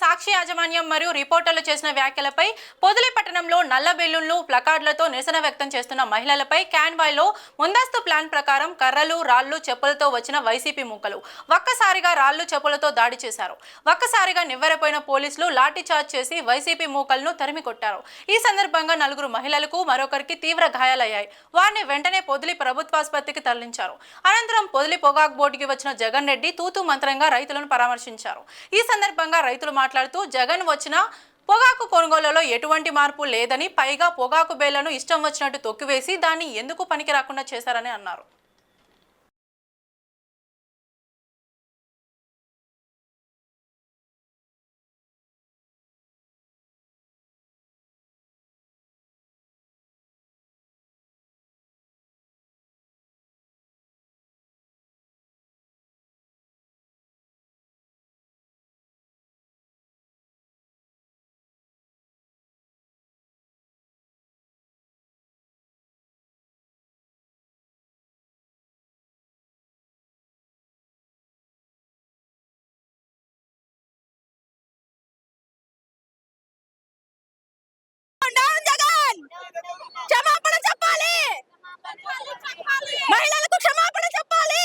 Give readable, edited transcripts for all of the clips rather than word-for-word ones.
సాక్షి యాజమాన్యం మరియు రిపోర్టర్లు చేసిన వ్యాఖ్యలపై పొదిలి పట్టణంలో నల్ల బెలూన్లు ప్లకార్డులతో నిరసన వ్యక్తం చేస్తున్న మహిళలపై కాన్వాయ్లో ముందస్తు ప్లాన్ ప్రకారం కర్రలు రాళ్లు చెప్పులతో వచ్చిన వైసీపీ మూకలు ఒక్కసారిగా రాళ్లు చెప్పులతో దాడి చేశారు. ఒక్కసారిగా నివ్వెరపోయిన పోలీసులు లాఠీ చార్జ్ చేసి వైసీపీ మూకలను తరిమి కొట్టారు. ఈ సందర్భంగా నలుగురు మహిళలకు మరొకరికి తీవ్ర గాయాలయ్యాయి. వారిని వెంటనే పొదిలి ప్రభుత్వాసుపత్రికి తరలించారు. అనంతరం పొదిలి పొగాకు బోర్డుకి వచ్చిన జగన్ రెడ్డి తూతు మంత్రంగా రైతులను పరామర్శించారు. ఈ సందర్భంగా రైతులు మాట్లాడుతూ జగన్ వచ్చిన పొగాకు కొనుగోలులో ఎటువంటి మార్పు లేదని, పైగా పొగాకు బేళ్లను ఇష్టం వచ్చినట్టు తొక్కివేసి దాన్ని ఎందుకు పనికి రాకుండా చేశారని అన్నారు. క్షమాపణ చెప్పాలి, మహిళలకు క్షమాపణ చెప్పాలి.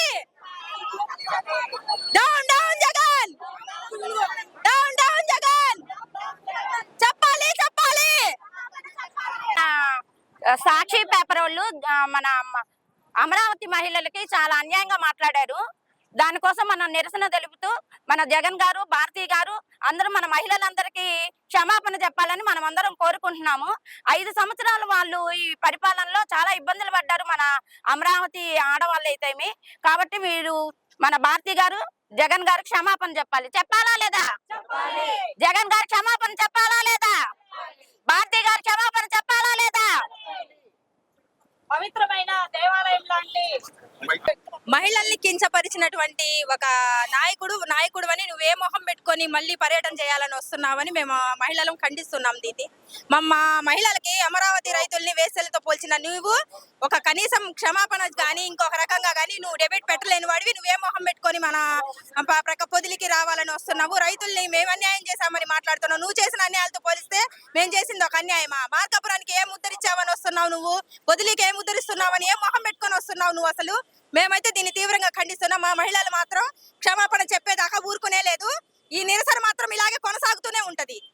Down down Jagan, down down Jagan, చెప్పాలి చెప్పాలి. సాక్షి పేపర్ వాళ్ళు మన అమరావతి మహిళలకి చాలా అన్యాయంగా మాట్లాడారు. దానికోసం మనం నిరసన తెలుపుతూ మన జగన్ గారు, భారతి గారు అందరూ మన మహిళలందరికీ క్షమాపణ చెప్పాలని మనం అందరం కోరుకుంటున్నాము. 5 సంవత్సరాలు వాళ్ళు ఈ పరిపాలనలో చాలా ఇబ్బందులు పడ్డారు మన అమరావతి ఆడవాళ్ళు అయితేమి. కాబట్టి మీరు మన భారతి గారు, జగన్ గారు క్షమాపణ చెప్పాలి. చెప్పాలా లేదా? జగన్ గారు క్షమాపణ చెప్పాలా లేదా? భారతి గారు క్షమాపణ చెప్పాలా లేదా? పవిత్రమైన దేవాలయం లాంటి మహిళల్ని కించపరిచినటువంటి ఒక నాయకుడు అని నువ్వే మొహం పెట్టుకొని మళ్ళీ పర్యటన చేయాలని వస్తున్నావని మేము మహిళలను ఖండిస్తున్నాం. దీన్ని మా మహిళలకి అమరావతి రైతుల్ని వేసలతో పోల్చిన నువ్వు ఒక కనీసం క్షమాపణ కానీ ఇంకొక రకంగా కానీ నువ్వు డెబిట్ పెట్టలేని వాడివి. నువ్వే మొహం పెట్టుకొని మన పొదిలికి రావాలని వస్తున్నావు. రైతుల్ని మేము అన్యాయం చేశామని మాట్లాడుతున్నావు. నువ్వు చేసిన అన్యాయాలతో పోలిస్తే మేము చేసింది ఒక అన్యాయమా? మార్కాపురానికి ఏం ముద్దరిచ్చావని వస్తున్నావు నువ్వు? పొదిలికి ఏం ముద్దరిస్తున్నావని ఏం మొహం పెట్టుకొని వస్తున్నావు నువ్వు? అసలు మేమైతే దీన్ని తీవ్రంగా ఖండిస్తున్నాం. మా మహిళలు మాత్రం క్షమాపణ చెప్పేదాకా ఊరుకునే లేదు. ఈ నిరసన మాత్రం ఇలాగే కొనసాగుతూనే ఉంటది.